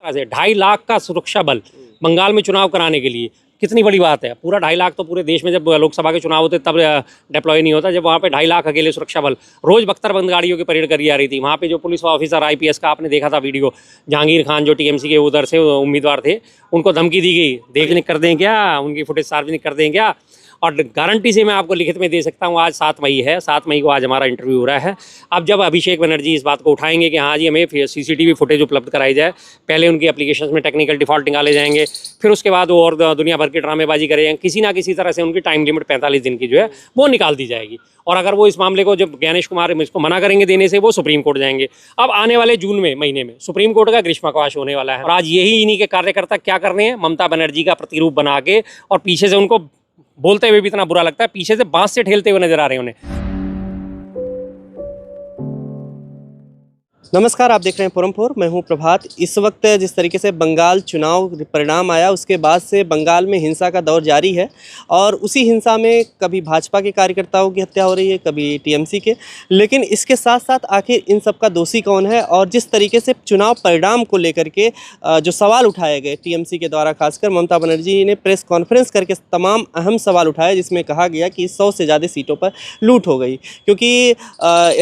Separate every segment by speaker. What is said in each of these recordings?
Speaker 1: इलाका से 2.5 लाख का सुरक्षा बल बंगाल में चुनाव कराने के लिए कितनी बड़ी बात है। पूरा 2.5 लाख तो पूरे देश में जब लोकसभा के चुनाव होते तब डिप्लॉय नहीं होता, जब वहाँ पे 2.5 लाख अकेले सुरक्षा बल रोज बख्तरबंद गाड़ियों की परेड करी जा रही थी। वहाँ पे जो पुलिस ऑफिसर IPS का आपने देखा था वीडियो, जहांगीर खान जो TMC के उधर से उम्मीदवार थे, उनको धमकी दी गई, देखने कर दें क्या, उनकी फुटेज सार्वजनिक कर दें क्या। और गारंटी से मैं आपको लिखित में दे सकता हूँ, आज 7 मई है, 7 मई को आज हमारा इंटरव्यू हो रहा है। अब जब अभिषेक बनर्जी इस बात को उठाएंगे कि हाँ जी हमें CCTV फुटेज उपलब्ध कराई जाए, पहले उनकी एप्लीकेशन में टेक्निकल डिफॉल्ट निकाले जाएंगे, फिर उसके बाद वो और दुनिया भर की ड्रामेबाजी करेंगे, किसी ना किसी तरह से उनकी टाइम लिमिट 45 दिन की जो है वो निकाल दी जाएगी। और अगर वो इस मामले को जब ज्ञानेश कुमार इसको मना करेंगे देने से, वो सुप्रीम कोर्ट जाएंगे। अब आने वाले जून में महीने में सुप्रीम कोर्ट का ग्रीष्मावकाश होने वाला है, और आज यही इन्हीं के कार्यकर्ता क्या कर रहे हैं, ममता बनर्जी का प्रतिरूप बना के, और पीछे से उनको बोलते हुए भी इतना बुरा लगता है, पीछे से बांस से ठेलते हुए नजर आ रहे हैं उन्हें।
Speaker 2: नमस्कार, आप देख रहे हैं फोरम 4, मैं हूं प्रभात। इस वक्त जिस तरीके से बंगाल चुनाव परिणाम आया, उसके बाद से बंगाल में हिंसा का दौर जारी है, और उसी हिंसा में कभी भाजपा के कार्यकर्ताओं की हत्या हो रही है, कभी TMC के। लेकिन इसके साथ साथ आखिर इन सब का दोषी कौन है, और जिस तरीके से चुनाव परिणाम को लेकर के जो सवाल उठाए गए TMC के द्वारा, खासकर ममता बनर्जी ने प्रेस कॉन्फ्रेंस करके तमाम अहम सवाल उठाए, जिसमें कहा गया कि 100 से ज़्यादा सीटों पर लूट हो गई, क्योंकि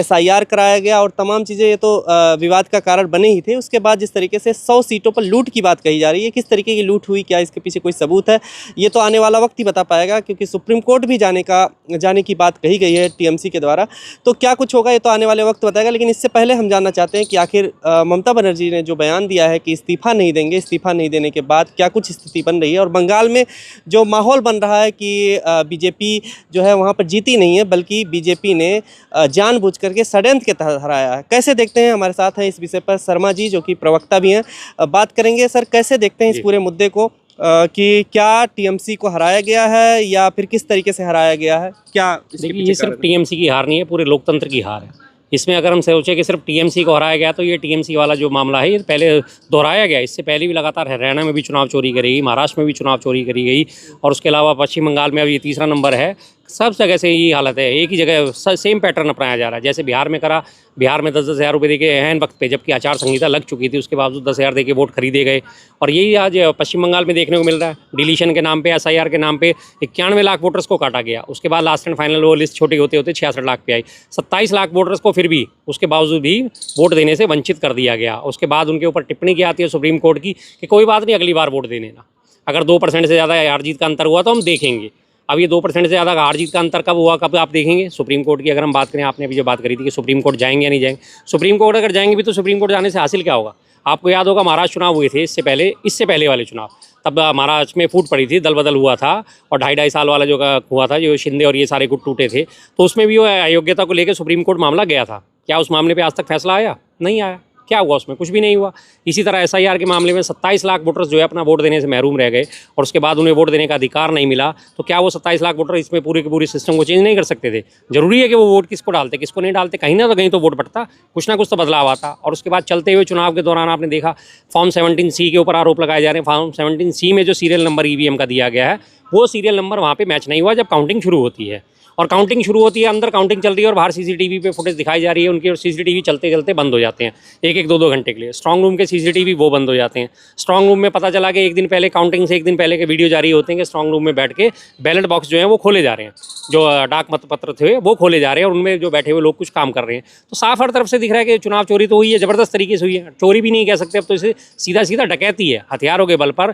Speaker 2: SIR कराया गया और तमाम चीज़ें, ये तो विवाद का कारण बने ही थे। उसके बाद जिस तरीके से 100 सीटों पर लूट की बात कही जा रही है, किस तरीके की लूट हुई, क्या इसके पीछे कोई सबूत है, ये तो आने वाला वक्त ही बता पाएगा, क्योंकि सुप्रीम कोर्ट भी जाने की बात कही गई है TMC के द्वारा। तो क्या कुछ होगा ये तो आने वाले वक्त बताएगा। लेकिन इससे पहले हम जानना चाहते हैं कि आखिर ममता बनर्जी ने जो बयान दिया है कि इस्तीफा नहीं देंगे, इस्तीफा नहीं देने के बाद क्या कुछ स्थिति बन रही है, और बंगाल में जो माहौल बन रहा है कि BJP जो है वहाँ पर जीती नहीं है, बल्कि BJP ने जानबूझ करके षड्यंत्र के तहत हराया है। कैसे देखते हैं, हमारे साथ हैं इस विषय पर शर्मा जी, जो कि प्रवक्ता भी हैं। बात करेंगे सर, कैसे देखते हैं इस पूरे मुद्दे को, कि क्या TMC को हराया गया है या फिर किस तरीके से हराया गया है, क्या?
Speaker 1: देखिए, ये सिर्फ TMC की हार नहीं है, पूरे लोकतंत्र की हार है। इसमें अगर हम सोचें कि सिर्फ TMC को हराया गया, तो ये TMC वाला जो मामला है ये पहले दोहराया गया। इससे पहले भी लगातार हरियाणा में भी चुनाव चोरी करी गई, महाराष्ट्र में भी चुनाव चोरी करी गई, और उसके अलावा पश्चिम बंगाल में अब ये तीसरा नंबर है। सब जगह से यही हालत है, एक ही जगह सेम पैटर्न अपनाया जा रहा है। जैसे बिहार में करा, बिहार में 10-10 हज़ार रुपये देके ऐन वक्त पे, जबकि आचार संहिता लग चुकी थी, उसके बावजूद 10 हज़ार देके वोट खरीदे गए। और यही आज पश्चिम बंगाल में देखने को मिल रहा है। डिलीशन के नाम पे, SIR के नाम पे 91 लाख वोटर्स को काटा गया। उसके बाद लास्ट एंड फाइनल वो लिस्ट छोटी होते होते 66 लाख पे आई। 27 लाख वोटर्स को फिर भी उसके बावजूद भी वोट देने से वंचित कर दिया गया। उसके बाद उनके ऊपर टिप्पणी की आती है सुप्रीम कोर्ट की कि कोई बात नहीं, अगली बार वोट दे देना। अगर 2% से ज़्यादा हार जीत का अंतर हुआ तो हम देखेंगे। अब ये 2% से ज़्यादा हार जीत का अंतर कब हुआ, कब आप देखेंगे। सुप्रीम कोर्ट की अगर हम बात करें, आपने अभी जो बात करी थी कि सुप्रीम कोर्ट जाएंगे या नहीं जाएंगे, सुप्रीम कोर्ट अगर जाएंगे भी तो सुप्रीम कोर्ट जाने से हासिल क्या होगा। आपको याद होगा महाराष्ट्र चुनाव हुए थे इससे पहले वाले चुनाव, तब महाराष्ट्र में फूट पड़ी थी, दल बदल हुआ था, और 2.5 साल वाला जो हुआ था, जो शिंदे और ये सारे गुट टूटे थे, तो उसमें भी वो अयोग्यता को लेकर सुप्रीम कोर्ट मामला गया था। क्या उस मामले पर आज तक फैसला आया? नहीं आया। क्या हुआ उसमें? कुछ भी नहीं हुआ। इसी तरह SIR के मामले में 27 लाख वोटर्स जो है अपना वोट देने से महरूम रह गए, और उसके बाद उन्हें वोट देने का अधिकार नहीं मिला। तो क्या वो 27 लाख वोटर इसमें पूरे के पूरे सिस्टम को चेंज नहीं कर सकते थे? जरूरी है कि वो वोट किसको डालते, किसको नहीं डालते, कहीं ना तो वोट बढ़ता, कुछ ना कुछ तो बदलाव आता। और उसके बाद चलते हुए चुनाव के दौरान आपने देखा फॉर्म 17C के ऊपर आरोप लगाए जा रहे हैं। फॉर्म 17C में जो सीरियल नंबर EVM का दिया गया है, वो सीरियल नंबर वहाँ पर मैच नहीं हुआ जब काउंटिंग शुरू होती है। और काउंटिंग शुरू होती है, अंदर काउंटिंग चल रही है और बाहर CCTV पे फुटेज दिखाई जा रही है उनकी, और CCTV चलते चलते बंद हो जाते हैं 1-1, 2-2 घंटे के लिए। स्ट्रांग रूम के CCTV वो बंद हो जाते हैं। स्ट्रांग रूम में पता चला कि एक दिन पहले, काउंटिंग से एक दिन पहले के वीडियो जारी होते हैं कि स्ट्रांग रूम में बैठ के बैलेट बॉक्स जो है वो खोले जा रहे हैं, जो डाक मतपत्र थे वो खोले जा रहे हैं, और उनमें जो बैठे हुए लोग कुछ काम कर रहे हैं। तो साफ हर तरफ से दिख रहा है कि चुनाव चोरी तो हुई है, ज़बरदस्त तरीके से हुई है। चोरी भी नहीं कह सकते अब तो, इसे सीधा सीधा डकैती है। हथियारों के बल पर,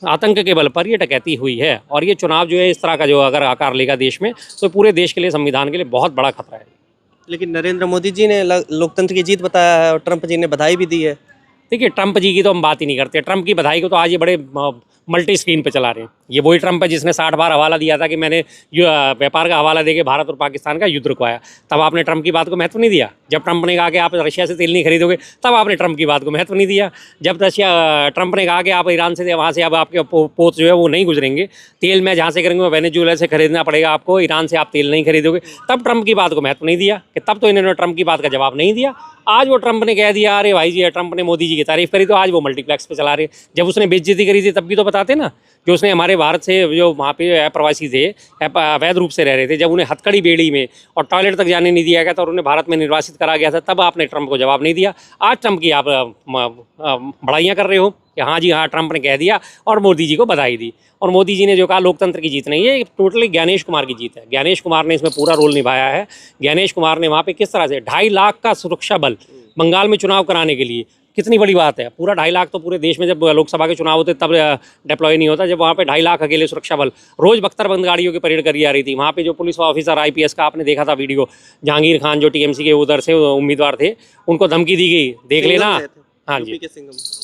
Speaker 1: आतंक के बल पर ये डकैती हुई है। और ये चुनाव जो है इस तरह का जो अगर आकार लेगा देश में, तो पूरे देश के लिए, संविधान के लिए बहुत बड़ा खतरा है।
Speaker 2: लेकिन नरेंद्र मोदी जी ने लोकतंत्र की जीत बताया है, और ट्रंप जी ने बधाई भी दी है।
Speaker 1: देखिए, ट्रंप जी की तो हम बात ही नहीं करते। ट्रंप की बधाई को तो आज ये बड़े मल्टी स्क्रीन पे चला रहे हैं। ये वही ट्रंप है जिसने 60 बार हवाला दिया था कि मैंने व्यापार का हवाला देके भारत और पाकिस्तान का युद्ध रुकवाया। तब आपने ट्रंप की बात को महत्व नहीं दिया। जब ट्रंप ने कहा कि आप रशिया से तेल नहीं खरीदोगे, तब आपने ट्रंप की बात को महत्व नहीं दिया। जब ट्रंप ने कहा कि आप ईरान से, वहाँ से अब आपके पोत जो है वो नहीं गुजरेंगे, तेल में जहाँ से करेंगे वो वेनेजुएला से खरीदना पड़ेगा आपको, ईरान से आप तेल नहीं खरीदोगे, तब ट्रंप की बात को महत्व नहीं दिया। कि तब तो इन्होंने ट्रंप की बात का जवाब नहीं दिया। आज वो ट्रंप ने कह दिया, अरे भाई जी, ट्रंप ने मोदी जी की तारीफ करी, तो आज वो मल्टीप्लेक्स पे चला रहे। जब उसने बेइज्जती करी थी तब भी तो बताते ना, जो उसने हमारे भारत से, जो वहाँ पे प्रवासी थे, अवैध रूप से रह रहे थे, जब उन्हें हथकड़ी बेड़ी में और टॉयलेट तक जाने नहीं दिया गया था और उन्हें भारत में निर्वासित करा गया था, तब आपने ट्रंप को जवाब नहीं दिया। आज ट्रंप की आप बड़ाइयाँ कर रहे हो। कि हाँ जी हाँ ट्रंप ने कह दिया और मोदी जी को बधाई दी। और मोदी जी ने जो कहा लोकतंत्र की जीत नहीं है, ये टोटली ज्ञानेश कुमार की जीत है। ज्ञानेश कुमार ने इसमें पूरा रोल निभाया है। ज्ञानेश कुमार ने वहाँ पे किस तरह से 2.5 लाख का सुरक्षा बल बंगाल में चुनाव कराने के लिए, कितनी बड़ी बात है। पूरा 2.5 लाख तो पूरे देश में जब लोकसभा के चुनाव होते तब डिप्लॉय नहीं होता, जब वहाँ पे 2.5 लाख अकेले सुरक्षा बल रोज बख्तरबंद गाड़ियों की परेड करी जा रही थी। वहाँ पे जो पुलिस ऑफिसर IPS का आपने देखा था वीडियो, जहांगीर खान जो TMC के उधर से उम्मीदवार थे, उनको धमकी दी गई, देख लेना। हाँ जी,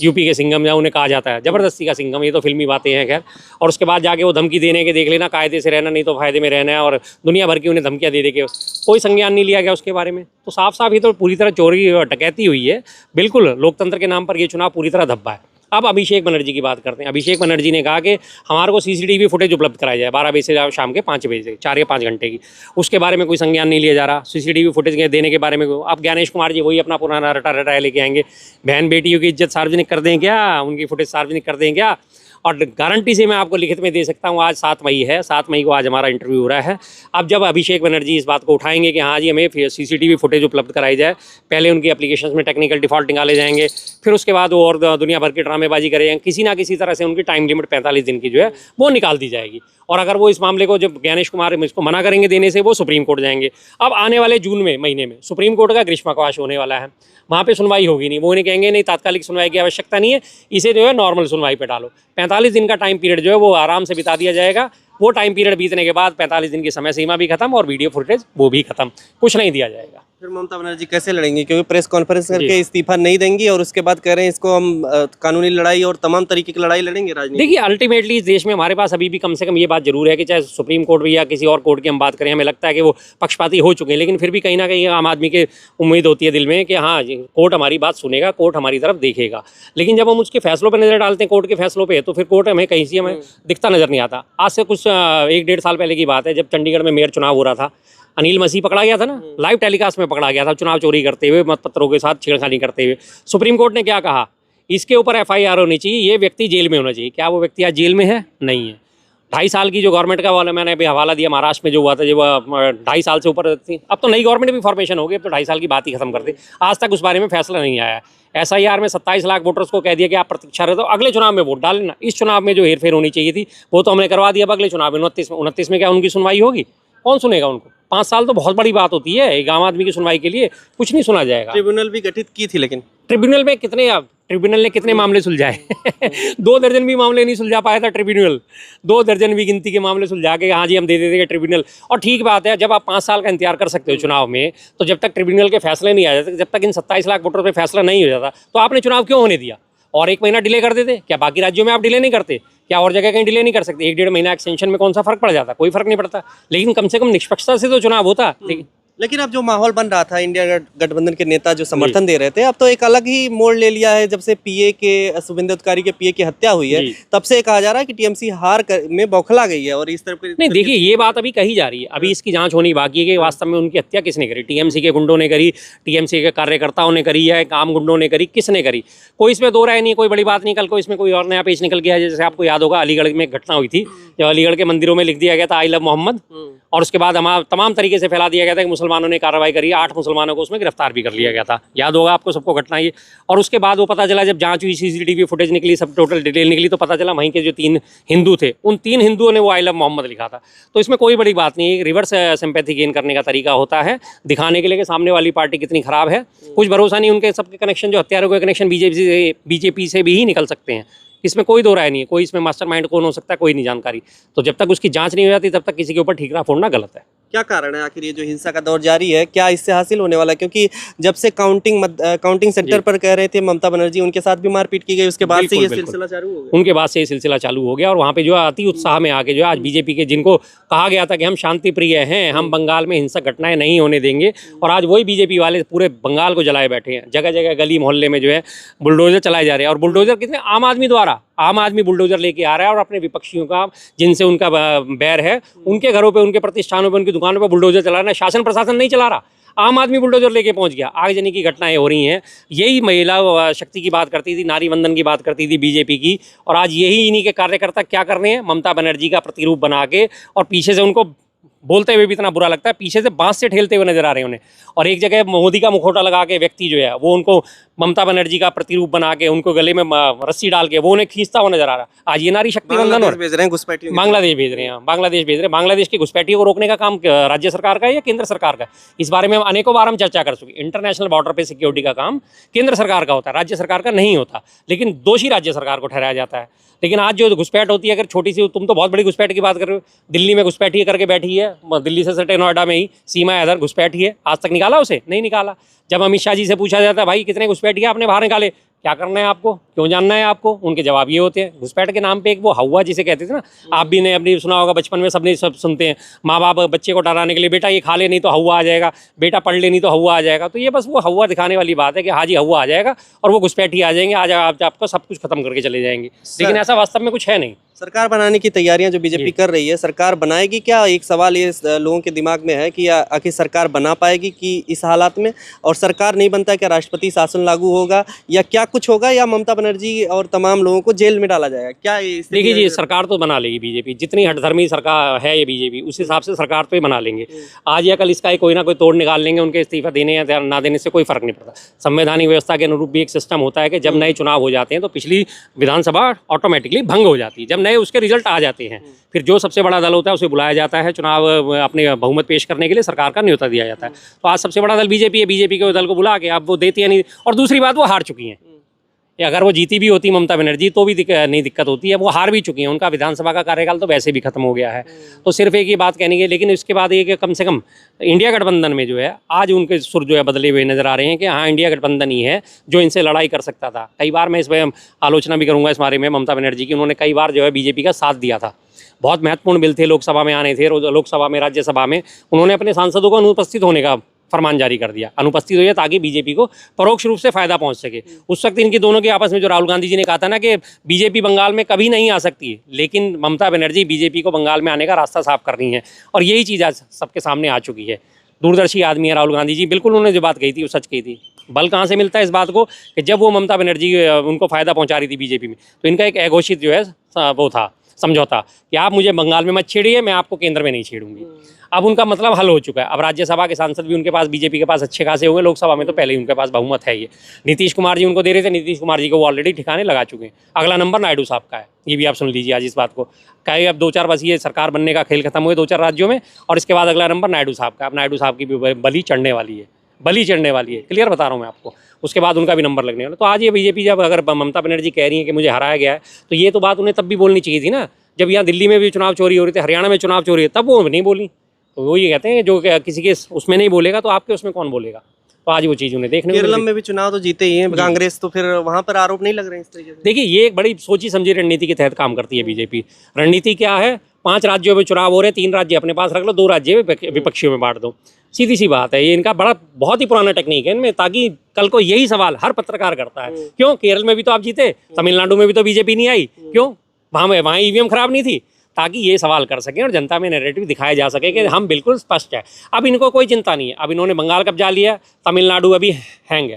Speaker 1: यूपी के सिंघम या उन्हें कहा जाता है, जबरदस्ती का सिंघम, ये तो फिल्मी बातें हैं खैर। और उसके बाद जाके वो धमकी देने के, देख लेना कायदे से रहना नहीं तो फायदे में रहना है, और दुनिया भर की उन्हें धमकियां दे के कोई संज्ञान नहीं लिया गया उसके बारे में। तो साफ साफ ये तो पूरी तरह चोरी और डकैती हुई है। बिल्कुल लोकतंत्र के नाम पर ये चुनाव पूरी तरह धब्बा है। अब अभिषेक बनर्जी की बात करते हैं। अभिषेक बनर्जी ने कहा कि हमारे को CCTV फुटेज उपलब्ध कराई जाए 12 बजे से शाम के 5 बजे से, 4 या 5 घंटे की। उसके बारे में कोई संज्ञान नहीं लिया जा रहा। CCTV फुटेज देने के बारे में अब ज्ञानेश कुमार जी वही अपना पुराना रटा लेके आएंगे। बहन बेटियों की इज्जत सार्वजनिक कर दें क्या, उनकी फुटेज सार्वजनिक कर दें क्या। और गारंटी से मैं आपको लिखित में दे सकता हूँ, आज 7 मई है, 7 मई को आज हमारा इंटरव्यू हो रहा है। अब जब अभिषेक बनर्जी इस बात को उठाएंगे कि हाँ जी हमें CCTV फुटेज उपलब्ध कराई जाए, पहले उनकी एप्लीकेशंस में टेक्निकल डिफॉल्ट निकाले जाएंगे, फिर उसके बाद वो और दुनिया भर की ड्रामेबाजी करेंगे, किसी ना किसी तरह से उनकी टाइम लिमिट 45 दिन की जो है वो निकाल दी जाएगी। और अगर वो इस मामले को, जब ज्ञानेश कुमार इसको मना करेंगे देने से, वो सुप्रीम कोर्ट जाएंगे। अब आने वाले जून में महीने में सुप्रीम कोर्ट का ग्रीष्मावकाश होने वाला है, वहाँ पे सुनवाई होगी नहीं। वो उन्हें कहेंगे नहीं, तात्कालिक सुनवाई की आवश्यकता नहीं है, इसे जो है नॉर्मल सुनवाई पे डालो। 45 दिन का टाइम पीरियड जो है वो आराम से बिता दिया जाएगा। वो टाइम पीरियड बीतने के बाद 45 दिन की समय सीमा भी खत्म और वीडियो फुटेज वो भी खत्म, कुछ नहीं दिया जाएगा।
Speaker 2: फिर ममता बनर्जी कैसे लड़ेंगी, क्योंकि प्रेस कॉन्फ्रेंस करके इस्तीफा नहीं देंगी और उसके बाद कह रहे हैं इसको हम कानूनी लड़ाई और तमाम तरीके की लड़ाई लड़ेंगे राजनीति।
Speaker 1: देखिए अल्टीमेटली इस देश में हमारे पास अभी भी कम से कम ये बात जरूर है कि चाहे सुप्रीम कोर्ट भी या किसी और कोर्ट की हम बात करें, हमें लगता है कि वो पक्षपाती हो चुके हैं, लेकिन फिर भी कहीं ना कहीं आम आदमी के उम्मीद होती है दिल में कि हाँ कोर्ट हमारी बात सुनेगा, कोर्ट हमारी तरफ देखेगा। लेकिन जब हम उसके फैसलों पर नजर डालते हैं, कोर्ट के फैसलों पर, तो फिर कोर्ट हमें कहीं से हमें दिखता नजर नहीं आता। आज से कुछ 1-1.5 साल पहले की बात है, जब चंडीगढ़ में मेयर चुनाव हो रहा था, अनिल मसीह पकड़ा गया था ना, लाइव टेलीकास्ट में पकड़ा गया था, चुनाव चोरी करते हुए, मतपत्रों के साथ छेड़खानी करते हुए। सुप्रीम कोर्ट ने क्या कहा, इसके ऊपर FIR होनी चाहिए, ये व्यक्ति जेल में होना चाहिए। क्या वो व्यक्ति आज जेल में है? नहीं है। 2.5 साल की जो गवर्नमेंट का वाला मैंने अभी हवाला दिया महाराष्ट्र में जो हुआ था, जब 2.5 साल से ऊपर थी, अब तो नई गवर्नमेंट भी फॉर्मेशन हो गई, अब तो 2.5 साल की बात ही खत्म कर दी। आज तक उस बारे में फैसला नहीं आया। SIR में 27 लाख वोटर्स को कह दिया कि आप प्रतीक्षा रहे, तो अगले चुनाव में वोट डाल लेना। इस चुनाव में जो हेरफेर होनी चाहिए थी वो तो हमने करवा दिया। अब अगले चुनाव में 29 में क्या उनकी सुनवाई होगी? कौन सुनेगा उनको? 5 साल तो बहुत बड़ी बात होती है एक आम आदमी की सुनवाई के लिए, कुछ नहीं सुना जाएगा।
Speaker 2: ट्रिब्यूनल भी गठित की थी, लेकिन
Speaker 1: ट्रिब्यूनल में ट्रिब्यूनल ने कितने मामले सुलझाए 2 दर्जन भी मामले नहीं सुलझा पाया था ट्रिब्यूनल। 2 दर्जन भी गिनती के मामले सुलझा के हाँ जी हम दे देते ट्रिब्यूनल। और ठीक बात है, जब आप 5 साल का इंतजार कर सकते हो चुनाव में, तो जब तक ट्रिब्यूनल के फैसले नहीं आ जाते, जब तक इन 27 लाख वोटर पे फैसला नहीं हो जाता, तो आपने चुनाव क्यों होने दिया? और 1 महीना डिले कर देते। क्या बाकी राज्यों में आप डिले नहीं करते? क्या और जगह कहीं डिले नहीं कर सकते? 1-1.5 महीना एक्सटेंशन में कौन सा फर्क पड़ जाता? कोई फर्क नहीं पड़ता। लेकिन कम से कम निष्पक्षता से तो चुनाव होता।
Speaker 2: लेकिन अब जो माहौल बन रहा था, इंडिया गठबंधन के नेता जो समर्थन दे रहे थे, अब तो एक अलग ही मोड़ ले लिया है। जब से शुभेंदु अधिकारी के PA की हत्या हुई है, तब से कहा जा रहा है कि TMC में बौखला गई है और इस तरफ
Speaker 1: नहीं। देखिए ये बात अभी कही जा रही है, अभी इसकी जांच होनी बाकी है कि वास्तव में उनकी हत्या किसने करी। TMC के गुंडों ने करी, TMC के कार्यकर्ताओं ने करी, या आम गुंडों ने करी, किसने करी? कोई इसमें दो राय नहीं, कोई बड़ी बात नहीं। कल को इसमें कोई और नया पेज निकल गया है। जैसे आपको याद होगा अलीगढ़ में एक घटना हुई थी, जब अलीगढ़ के मंदिरों में लिख दिया गया था आई लव मोहम्मद, और उसके बाद हमारा तमाम तरीके से फैला दिया गया था कि मुसलमानों ने कार्रवाई करी, 8 मुसलमानों को उसमें गिरफ्तार भी कर लिया गया था। याद होगा आपको सबको घटना ये। और उसके बाद वो पता चला, जब जांच हुई, CCTV फुटेज निकली, सब टोटल डिटेल निकली, तो पता चला वहीं के जो 3 हिंदू थे, उन 3 हिंदुओं ने वो आई लव मोहम्मद लिखा था। तो इसमें कोई बड़ी बात नहीं है। रिवर्स सिंपैथी गेन करने का तरीका होता है, दिखाने के लिए कि सामने वाली पार्टी कितनी खराब है। कुछ भरोसा नहीं, उनके सबके कनेक्शन, जो हत्यारों के कनेक्शन बीजेपी से भी ही निकल सकते हैं। इसमें कोई दो राय नहीं है। कोई इसमें मास्टरमाइंड कौन हो सकता है, कोई नहीं जानकारी। तो जब तक उसकी जांच नहीं हो जाती, तब तक किसी के ऊपर ठीकरा फोड़ना गलत है।
Speaker 2: क्या कारण है आखिर ये जो हिंसा का दौर जारी है, क्या इससे हासिल होने वाला है? क्योंकि जब से काउंटिंग सेंटर पर कह रहे थे ममता बनर्जी, उनके साथ भी मारपीट की गई, उसके बाद से ये सिलसिला चालू हो गया।
Speaker 1: उनके बाद से ये सिलसिला चालू हो गया। और वहाँ पे जो अति उत्साह में आके जो आज बीजेपी के, जिनको कहा गया था कि हम शांति प्रिय हैं, हम बंगाल में हिंसक घटनाएं नहीं होने देंगे, और आज वही बीजेपी वाले पूरे बंगाल को जलाए बैठे हैं। जगह जगह गली मोहल्ले में जो है बुलडोजर चलाए जा रहे हैं। और बुलडोजर कितने? आम आदमी द्वारा। आम आदमी बुलडोजर लेके आ रहा है और अपने विपक्षियों का, जिनसे उनका बैर है, उनके घरों पे, उनके प्रतिष्ठानों पे, उनकी दुकानों पे बुलडोजर चला रहा है। शासन प्रशासन नहीं चला रहा, आम आदमी बुलडोजर लेके पहुंच गया। आगजनी की घटनाएं हो रही हैं। यही महिला शक्ति की बात करती थी, नारी वंदन की बात करती थी बीजेपी की, और आज यही इन्हीं के कार्यकर्ता क्या कर रहे हैं? ममता बनर्जी का प्रतिरूप बना के, और पीछे से उनको बोलते हुए भी इतना बुरा लगता है, पीछे से बांस से ठेलते हुए नजर आ रहे हैं उन्हें। और एक जगह मोदी का मुखौटा लगा के व्यक्ति जो है वो उनको ममता बनर्जी का प्रतिरूप बना के उनको गले में रस्सी डाल के वो उन्हें खींचता हुआ नजर आ रहा है। आज ये नारी शक्ति बंधन
Speaker 2: बांग्लादेश भेज रहे हैं घुसपैठियों की
Speaker 1: बांग्लादेश भेज रहे हैं, बांग्लादेश भेज रहे हैं। बांग्लादेश की घुसपैठियों को रोकने का काम राज्य सरकार का है या केंद्र सरकार का? इस बारे में हम अनेकों बार हम चर्चा कर चुके। इंटरनेशनल बॉर्डर पे सिक्योरिटी का काम केंद्र सरकार का होता है, राज्य सरकार का नहीं होता, लेकिन दोषी राज्य सरकार को ठहराया जाता है। लेकिन आज जो घुसपैठ होती है, अगर छोटी सी, तुम तो बहुत बड़ी घुसपैठ की बात कर रहे हो, दिल्ली में घुसपैठी करके बैठी है, दिल्ली से सटे नोएडा में ही सीमा हैदर घुसपैठी है, आज तक निकाला उसे? नहीं निकाला। जब अमित शाह जी से पूछा जाता है भाई कितने घुसपैठिए आपने बाहर निकाले, क्या करना है आपको, क्यों जानना है आपको, उनके जवाब ये होते हैं। घुसपैठ के नाम पे एक वो हवा जिसे कहते थे ना, आप भी ने अपनी सुना होगा, बचपन में सबने सब सुनते हैं, माँ बाप बच्चे को डराने के लिए, बेटा ये खा ले नहीं तो हवा आ जाएगा, बेटा पढ़ ले नहीं तो हवा आ जाएगा। तो ये बस वो हवा दिखाने वाली बात है कि हाँ जी हवा आ जाएगा और वो घुसपैठी आ जाएंगे, आज आपको सब कुछ खत्म करके चले जाएंगे। लेकिन ऐसा वास्तव में कुछ है नहीं।
Speaker 2: सरकार बनाने की तैयारियां जो बीजेपी कर रही है, सरकार बनाएगी क्या? एक सवाल ये लोगों के दिमाग में है कि आखिर सरकार बना पाएगी कि इस हालात में? और सरकार नहीं बनता क्या राष्ट्रपति शासन लागू होगा या क्या कुछ होगा, या ममता बनर्जी और तमाम लोगों को जेल में डाला जाएगा? क्या
Speaker 1: देखिए जी, सरकार तो बना लेगी बीजेपी, जितनी हठधर्मी सरकार है ये बीजेपी, उस हिसाब से सरकार तो बना लेंगे। आज या कल इसका कोई ना कोई तोड़ निकाल लेंगे, उनके इस्तीफा देने या ना देने से कोई फर्क नहीं पड़ता। संवैधानिक व्यवस्था के अनुरूप भी एक सिस्टम होता है कि जब नए चुनाव हो जाते हैं तो पिछली विधानसभा ऑटोमेटिकली भंग हो जाती है। जब नए उसके रिजल्ट आ जाते हैं, फिर जो सबसे बड़ा दल होता है उसे बुलाया जाता है चुनाव अपने बहुमत पेश करने के लिए, सरकार का न्योता दिया जाता है। तो आज सबसे बड़ा दल बीजेपी है, बीजेपी के दल को बुला के अब वो देती है नहीं। और दूसरी बात, वो हार चुकी हैं। अगर वो जीती भी होती ममता बनर्जी तो भी नहीं दिक्कत होती है, वो हार भी चुकी हैं, उनका विधानसभा का कार्यकाल तो वैसे भी खत्म हो गया है। तो सिर्फ एक ही बात कहनी है, लेकिन इसके बाद ये कि कम से कम इंडिया गठबंधन में जो है आज उनके सुर जो है बदले हुए नजर आ रहे हैं कि हाँ इंडिया गठबंधन ही है जो इनसे लड़ाई कर सकता था। कई बार मैं इस पर आलोचना भी करूँगा इस बारे में ममता बनर्जी की, उन्होंने कई बार जो है बीजेपी का साथ दिया था। बहुत महत्वपूर्ण बिल थे, लोकसभा में आने थे, लोकसभा में राज्यसभा में उन्होंने अपने सांसदों को अनुपस्थित होने का फरमान जारी कर दिया, अनुपस्थित हो जाए ताकि बीजेपी को परोक्ष रूप से फायदा पहुंच सके। उस वक्त इनकी दोनों के आपस में जो राहुल गांधी जी ने कहा था ना कि बीजेपी बंगाल में कभी नहीं आ सकती, लेकिन ममता बनर्जी बीजेपी को बंगाल में आने का रास्ता साफ कर रही हैं और यही चीज़ आज सबके सामने आ चुकी है। दूरदर्शी आदमी है राहुल गांधी जी, बिल्कुल उन्होंने जो बात कही थी वो सच कही थी। बल कहाँ से मिलता है इस बात को कि जब वो ममता बनर्जी उनको फ़ायदा पहुँचा रही थी बीजेपी में, तो इनका एक अघोषित जो है वो था समझौता कि आप मुझे बंगाल में मत छेड़िए, मैं आपको केंद्र में नहीं छेड़ूंगी। अब उनका मतलब हल हो चुका है। अब राज्यसभा के सांसद भी उनके पास बीजेपी के पास अच्छे खासे होंगे, लोकसभा में तो पहले ही उनके पास बहुमत है। ये नीतीश कुमार जी उनको दे रहे थे, नीतीश कुमार जी को वो ऑलरेडी ठिकाने लगा चुके हैं। अगला नंबर नायडू साहब का है, ये भी आप सुन लीजिए आज इस बात को। कहे अब 2-4 बस ये सरकार बनने का खेल खत्म हुए 2-4 राज्यों में, और इसके बाद अगला नंबर नायडू साहब का। अब नायडू साहब की भी बलि चढ़ने वाली है, बलि चढ़ने वाली है, क्लियर बता रहा हूँ मैं आपको। उसके बाद उनका भी नंबर लगने वाला। तो आज ये बीजेपी जब अगर ममता बनर्जी कह रही है कि मुझे हराया गया है, तो ये तो बात उन्हें तब भी बोलनी चाहिए थी ना, जब यहाँ दिल्ली में भी चुनाव चोरी हो रही थी, हरियाणा में चुनाव चोरी है, तब वो नहीं बोली। तो वो ये कहते हैं जो किसी के उसमें नहीं बोलेगा तो आपके उसमें कौन बोलेगा। तो आज वो चीज़ उन्हें देखने को
Speaker 2: केरल में भी चुनाव तो जीते ही हैं कांग्रेस, तो फिर वहाँ पर आरोप नहीं लग रहे हैं इस तरीके से?
Speaker 1: देखिए, ये एक बड़ी सोची समझी रणनीति के तहत काम करती है बीजेपी। रणनीति क्या है, 5 राज्यों में चुनाव हो रहे हैं, 3 राज्य अपने पास रख लो, 2 राज्य विपक्षियों में बांट दो। सीधी सी बात है, ये इनका बहुत ही पुराना टेक्निक है इनमें, ताकि कल को यही सवाल हर पत्रकार करता है, क्यों केरल में भी तो आप जीते, तमिलनाडु में भी तो बीजेपी नहीं आई, क्यों वहाँ ईवीएम खराब नहीं थी, ताकि ये सवाल कर सकें और जनता में नैरेटिव दिखाया जा सके कि हम बिल्कुल स्पष्ट है। अब इनको कोई चिंता नहीं है, अब इन्होंने बंगाल कब्जा लिया, तमिलनाडु अभी हंग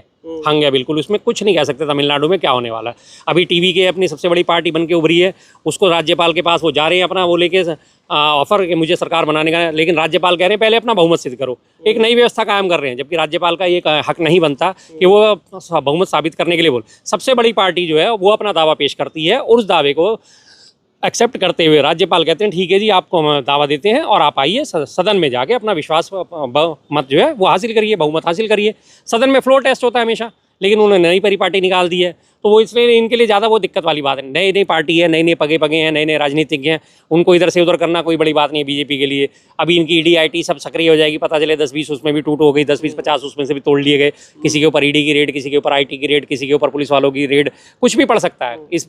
Speaker 1: है बिल्कुल, उसमें कुछ नहीं कह सकते तमिलनाडु में क्या होने वाला है। अभी टीवी के अपनी सबसे बड़ी पार्टी बन के उभरी है, उसको राज्यपाल के पास वो जा रहे हैं अपना वो लेके ऑफर कि मुझे सरकार बनाने का, लेकिन राज्यपाल कह रहे हैं पहले अपना बहुमत सिद्ध करो। एक नई व्यवस्था कायम कर रहे हैं, जबकि राज्यपाल का ये हक नहीं बनता कि वो बहुमत साबित करने के लिए बोल। सबसे बड़ी पार्टी जो है वो अपना दावा पेश करती है और उस दावे को एक्सेप्ट करते हुए राज्यपाल कहते हैं ठीक है जी, आपको हम दावा देते हैं और आप आइए सदन में जाके अपना विश्वास मत जो है वो हासिल करिए, बहुमत हासिल करिए। सदन में फ्लोर टेस्ट होता है हमेशा, लेकिन उन्होंने नई परिपाटी निकाल दी है, तो वो इसलिए इनके लिए ज़्यादा वो दिक्कत वाली बात है। नई पार्टी है, नए पगे हैं, नए राजनीतिज्ञ हैं, उनको इधर से उधर करना कोई बड़ी बात नहीं है बीजेपी के लिए। अभी इनकी ईडी आईटी सब सक्रिय हो जाएगी, पता चले 10-20 उसमें भी टूट हो गई, 10-20-50 उसमें से भी तोड़ लिए गए, किसी के ऊपर ईडी की रेड, किसी के ऊपर आईटी की रेड, किसी के ऊपर पुलिस वालों की रेड, कुछ भी पड़ सकता है। इस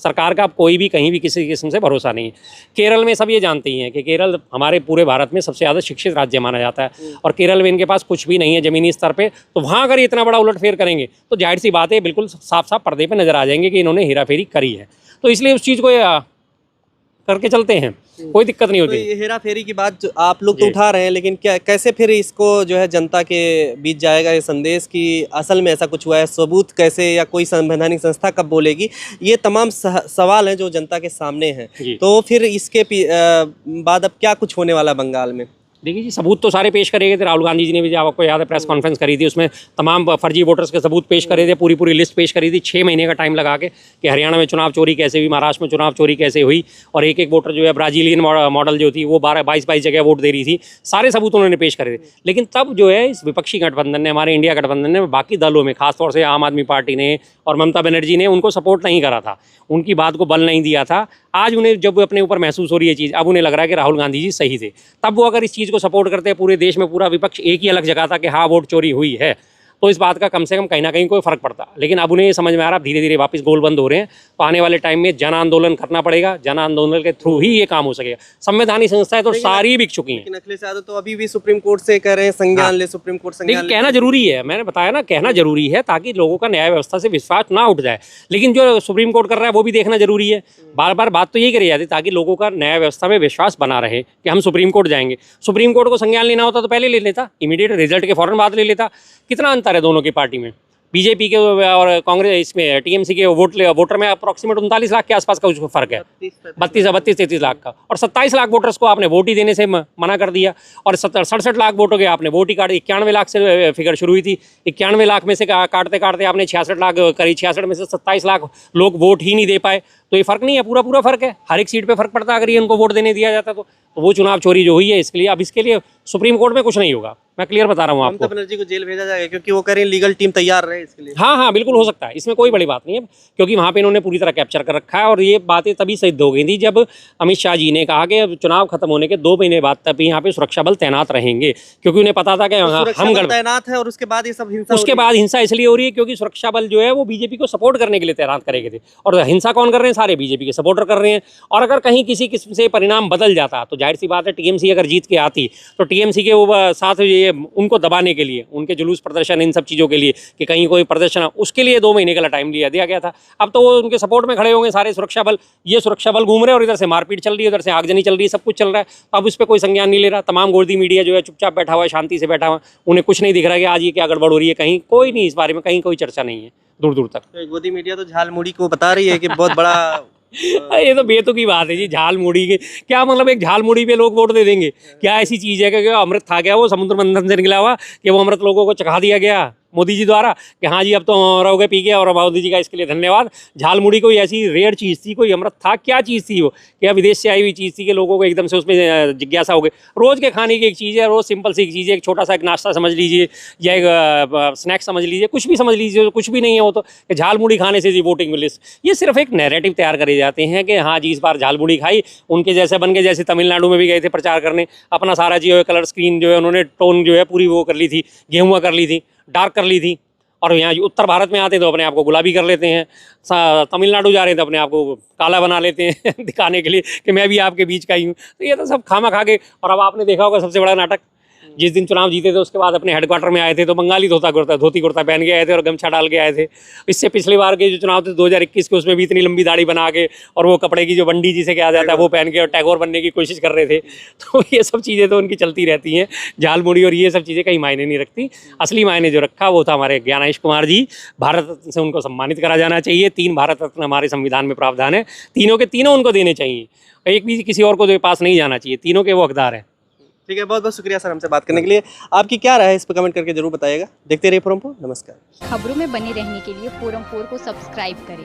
Speaker 1: सरकार का कोई भी कहीं भी किसी किस्म से भरोसा नहीं है। केरल में सब ये जानते ही हैं कि केरल हमारे पूरे भारत में सबसे ज़्यादा शिक्षित राज्य माना जाता है, और केरल में इनके पास कुछ भी नहीं है ज़मीनी स्तर पे। तो वहाँ अगर इतना बड़ा उलटफेर करेंगे तो जाहिर सी बात है बिल्कुल साफ साफ पर्दे पे नज़र आ जाएंगे कि इन्होंने हेराफेरी करी है। तो इसलिए उस चीज़ को करके चलते हैं, कोई दिक्कत नहीं होती।
Speaker 2: तो ये हेरा फेरी की बात जो आप लोग तो उठा रहे हैं, लेकिन क्या कैसे फिर इसको जो है जनता के बीच जाएगा ये संदेश कि असल में ऐसा कुछ हुआ है? सबूत कैसे, या कोई संवैधानिक संस्था कब बोलेगी? ये तमाम सवाल हैं जो जनता के सामने हैं। तो फिर इसके बाद अब क्या कुछ होने वाला बंगाल में?
Speaker 1: देखिए जी, सबूत तो सारे पेश करे गए थे। राहुल गांधी जी ने भी, जब आपको याद है, प्रेस कॉन्फ्रेंस करी थी, उसमें तमाम फर्जी वोटर्स के सबूत पेश करे थे, पूरी लिस्ट पेश करी थी 6 महीने का टाइम लगा के, कि हरियाणा में चुनाव चोरी कैसे हुई, महाराष्ट्र में चुनाव चोरी कैसे हुई, और एक वोटर जो है ब्राजीलियन मॉडल जो थी वो 22 जगह वोट दे रही थी। सारे सबूत उन्होंने पेश करे थे। लेकिन तब जो है इस विपक्षी गठबंधन ने, हमारे इंडिया गठबंधन ने, बाकी दलों में, खासतौर से आम आदमी पार्टी ने और ममता बनर्जी ने उनको सपोर्ट नहीं करा था, उनकी बात को बल नहीं दिया था। आज उन्हें जब अपने ऊपर महसूस हो रही है चीज़, अब उन्हें लग रहा है कि राहुल गांधी जी सही थे। तब वो अगर इस चीज़ को सपोर्ट करते, पूरे देश में पूरा विपक्ष एक ही अलग जगह था कि हाँ वोट चोरी हुई है, तो इस बात का कम से कम कहीं ना कहीं कोई फर्क पड़ता। लेकिन अब उन्हें ये समझ में आ रहा, धीरे धीरे वापस गोल बंद हो रहे हैं, तो आने वाले टाइम में जन आंदोलन करना पड़ेगा। जन आंदोलन के थ्रू ही ये काम हो सकेगा। संवैधानिक संस्थाएं तो सारी बिक चुकी हैं।
Speaker 2: लेकिन अखिलेश यादव तो अभी भी सुप्रीम कोर्ट से कह रहे हैं संज्ञान ले, सुप्रीम कोर्ट संज्ञान
Speaker 1: लेकिन कहना जरूरी है, मैंने बताया ना, कहना जरूरी है ताकि लोगों का न्याय व्यवस्था से विश्वास ना उठ जाए। लेकिन जो सुप्रीम कोर्ट कर रहा है वो भी देखना जरूरी है। बार बार बात तो यही करी जाती है ताकि लोगों का न्याय व्यवस्था में विश्वास बना रहे कि हम सुप्रीम कोर्ट जाएंगे। सुप्रीम कोर्ट को संज्ञान लेना होता तो पहले ले लेता, इमीडिएट रिजल्ट के फौरन बाद ले लेता। कितना अंतर है दोनों की पार्टी में। बीजेपी के और कांग्रेस, इसमें टीएमसी के वोटर में अप्रॉक्सीमेट 39 लाख के आसपास का उसको फर्क है, 32-33 लाख का। और 27 लाख वोटर्स को आपने वोट ही देने से मना कर दिया, और 67 लाख वोटों के आपने वोट ही काट। 91 लाख से फिगर शुरू हुई थी, 91 लाख में से काटते काटते आपने 66 लाख करीब, 66 में से 27 लाख लोग वोट ही नहीं दे पाए। तो ये फर्क नहीं है, पूरा फर्क है। हर एक सीट पे फर्क पड़ता है अगर ये इनको वोट देने दिया जाता तो वो चुनाव चोरी जो हुई है इसके लिए, अब इसके लिए सुप्रीम कोर्ट में कुछ नहीं होगा। मैं क्लियर बता रहा हूँ आपको।
Speaker 2: ममता बनर्जी को जेल भेजा जाएगा क्योंकि वो कह रहे हैं लीगल टीम तैयार रहे इसके लिए।
Speaker 1: हाँ, बिल्कुल हो सकता है, इसमें कोई बड़ी बात नहीं है, क्योंकि वहाँ पे इन्होंने पूरी तरह कैप्चर कर रखा है। और ये बातें तभी सिद्ध हो गई थी जब अमित शाह जी ने कहा कि चुनाव खत्म होने के 2 महीने बाद तक यहाँ पे सुरक्षा बल तैनात रहेंगे, क्योंकि उन्हें पता था कि हम
Speaker 2: तैनात है। और उसके बाद ये सब हिंसा,
Speaker 1: उसके बाद हिंसा इसलिए हो रही है क्योंकि सुरक्षा बल जो है वो बीजेपी को सपोर्ट करने के लिए तैनात करे गए थे, और हिंसा कौन कर रहे हैं, सारे बीजेपी के सपोर्टर कर रहे हैं। और अगर कहीं किसी किस्म से परिणाम बदल जाता तो जाहिर सी बात है, टीएमसी अगर जीत के आती तो टीएमसी के वो साथ ये उनको दबाने के लिए, उनके जुलूस प्रदर्शन, इन सब चीज़ों के लिए कि कहीं कोई प्रदर्शन, उसके लिए 2 महीने का टाइम दिया गया था। अब तो वो उनके सपोर्ट में खड़े होंगे सारे सुरक्षा बल। ये सुरक्षा बल घूम रहे हैं और इधर से मारपीट चल रही है, उधर से आगजनी चल रही है, सब कुछ चल रहा है। तो अब उस पर कोई संज्ञान नहीं ले रहा। तमाम गोदी मीडिया जो है चुपचाप बैठा हुआ है, शांति से बैठा हुआ, उन्हें कुछ नहीं दिख रहा कि आज ये क्या गड़बड़ हो रही है। कहीं कोई नहीं, इस बारे में कहीं कोई चर्चा नहीं है दूर दूर तक।
Speaker 2: तो गोदी मीडिया तो झालमुड़ी को बता रही है कि बहुत बड़ा
Speaker 1: ये तो बेतुकी बात है जी। झाल मुड़ी के क्या मतलब, एक झाल मुड़ी पे लोग वोट दे देंगे? क्या ऐसी चीज़ है कि अमृत खा गया वो समुद्र मंथन से निकला हुआ, कि वो अमृत लोगों को चखा दिया गया मोदी जी द्वारा कि हाँ जी अब तो रहोगे पी के, और मोदी जी का इसके लिए धन्यवाद। झाल मुड़ी कोई ऐसी रेयर चीज़ थी, कोई अमृत था, क्या चीज़ थी वो? क्या विदेश से आई हुई चीज़ थी कि लोगों को एकदम से उसमें जिज्ञासा हो गई? रोज़ के खाने की एक चीज़ है, रोज़ सिंपल सी एक चीज़ है, एक छोटा सा एक नाश्ता समझ लीजिए या एक स्नैक समझ लीजिए, कुछ भी समझ लीजिए, कुछ भी नहीं है वो तो। कि झाल मुड़ी खाने से जी वोटिंग लिस्ट, ये सिर्फ एक नैरेटिव तैयार करे जाते हैं कि हाँ जी इस बार झाल मुड़ी खाई, उनके जैसे बन के। जैसे तमिलनाडु में भी गए थे प्रचार करने, अपना सारा जो है कलर स्क्रीन जो है उन्होंने टोन जो है पूरी वो कर ली थी, गेहुआ कर ली थी, डार्क कर ली थी। और यहाँ उत्तर भारत में आते तो अपने आप को गुलाबी कर लेते हैं, तमिलनाडु जा रहे हैं तो अपने आप को काला बना लेते हैं दिखाने के लिए कि मैं भी आपके बीच का ही हूँ। तो ये तो सब खामा खा के। और अब आपने देखा होगा सबसे बड़ा नाटक, जिस दिन चुनाव जीते थे उसके बाद अपने हेडक्वार्टर में आए थे तो बंगाली धोती कुर्ता पहन के आए थे और गमछा डाल के आए थे। इससे पिछली बार के जो चुनाव थे 2021 के, उसमें भी इतनी लंबी दाढ़ी बना के और वो कपड़े की जो बंडी जिसे कहा जाता है वो पहन के और टैगोर बनने की कोशिश कर रहे थे। तो ये सब चीज़ें तो उनकी चलती रहती हैं, झाल मुड़ी और ये सब चीज़ें कहीं मायने नहीं रखती। असली मायने जो रखा वो था हमारे ज्ञानेश कुमार जी। भारत रत्न से उनको सम्मानित करा जाना चाहिए। 3 भारत रत्न हमारे संविधान में प्रावधान है, तीनों के तीनों उनको देने चाहिए, एक भी किसी और को पास नहीं जाना चाहिए, तीनों के वो हकदार है।
Speaker 2: ठीक है, बहुत बहुत शुक्रिया सर हमसे बात करने के लिए। आपकी क्या राय है इस पर कमेंट करके जरूर बताइएगा। देखते रहिए फोरम 4। नमस्कार।
Speaker 3: खबरों में बने रहने के लिए फोरम 4 को सब्सक्राइब करें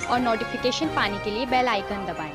Speaker 3: और नोटिफिकेशन पाने के लिए बेल आइकन दबाएं।